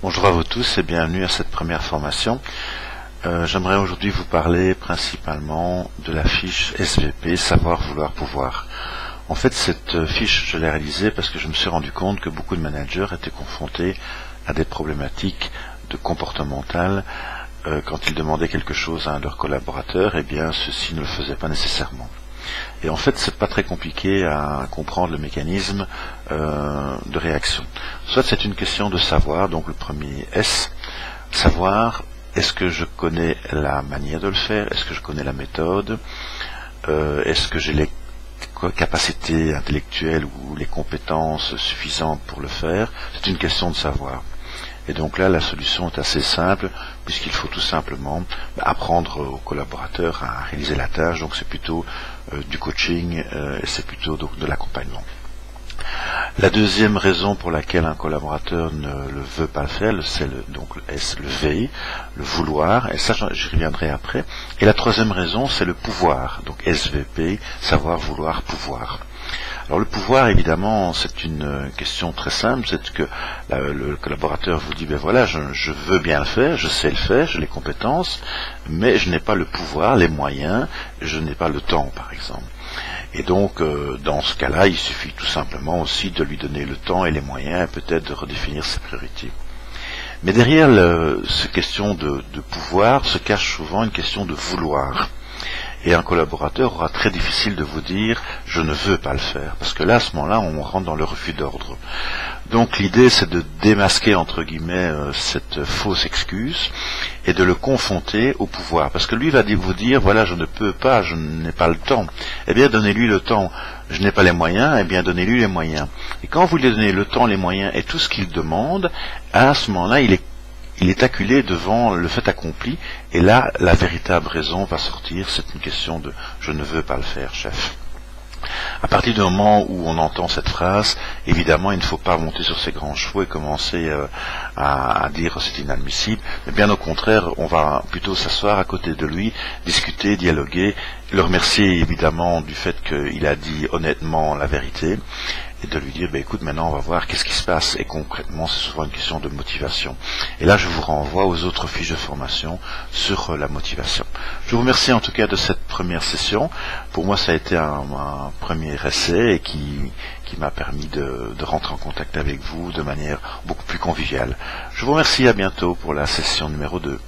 Bonjour à vous tous et bienvenue à cette première formation. J'aimerais aujourd'hui vous parler principalement de la fiche SVP, Savoir, Vouloir, Pouvoir. En fait, cette fiche, je l'ai réalisée parce que je me suis rendu compte que beaucoup de managers étaient confrontés à des problématiques de comportementales. Quand ils demandaient quelque chose à un de leurs collaborateurs, eh bien, ceux-ci ne le faisaient pas nécessairement. Et en fait, c'est pas très compliqué à comprendre le mécanisme de réaction. Soit c'est une question de savoir, donc le premier S, savoir, est-ce que je connais la manière de le faire, est-ce que je connais la méthode, est-ce que j'ai les capacités intellectuelles ou les compétences suffisantes pour le faire. C'est une question de savoir. Et donc là, la solution est assez simple, puisqu'il faut tout simplement apprendre aux collaborateurs à réaliser la tâche. Donc c'est plutôt du coaching, et c'est plutôt donc de l'accompagnement. La deuxième raison pour laquelle un collaborateur ne le veut pas le faire, c'est le S, le V, le vouloir, et ça j'y reviendrai après. Et la troisième raison, c'est le pouvoir, donc SVP, savoir, vouloir, pouvoir. Alors le pouvoir, évidemment, c'est une question très simple, c'est que le collaborateur vous dit, ben voilà, je veux bien le faire, je sais le faire, j'ai les compétences, mais je n'ai pas le pouvoir, les moyens, je n'ai pas le temps, par exemple. Et donc, dans ce cas-là, il suffit tout simplement aussi de lui donner le temps et les moyens, peut-être de redéfinir ses priorités. Mais derrière cette question de pouvoir se cache souvent une question de vouloir. Et un collaborateur aura très difficile de vous dire « je ne veux pas le faire », parce que là, à ce moment-là, on rentre dans le refus d'ordre. Donc l'idée, c'est de démasquer, entre guillemets, cette fausse excuse et de le confronter au pouvoir. Parce que lui va vous dire « voilà, je ne peux pas, je n'ai pas le temps ». Eh bien, donnez-lui le temps. Je n'ai pas les moyens, eh bien, donnez-lui les moyens. Et quand vous lui donnez le temps, les moyens et tout ce qu'il demande, à ce moment-là, il est acculé devant le fait accompli, et là, la véritable raison va sortir, c'est une question de « je ne veux pas le faire, chef ». À partir du moment où on entend cette phrase, évidemment, il ne faut pas monter sur ses grands chevaux et commencer à dire « c'est inadmissible », mais bien au contraire, on va plutôt s'asseoir à côté de lui, discuter, dialoguer, le remercier évidemment du fait qu'il a dit honnêtement la vérité, et de lui dire, écoute, maintenant on va voir qu'est-ce qui se passe. Et concrètement, c'est souvent une question de motivation. Et là, je vous renvoie aux autres fiches de formation sur la motivation. Je vous remercie en tout cas de cette première session. Pour moi, ça a été un premier essai et qui m'a permis de rentrer en contact avec vous de manière beaucoup plus conviviale. Je vous remercie, à bientôt pour la session numéro 2.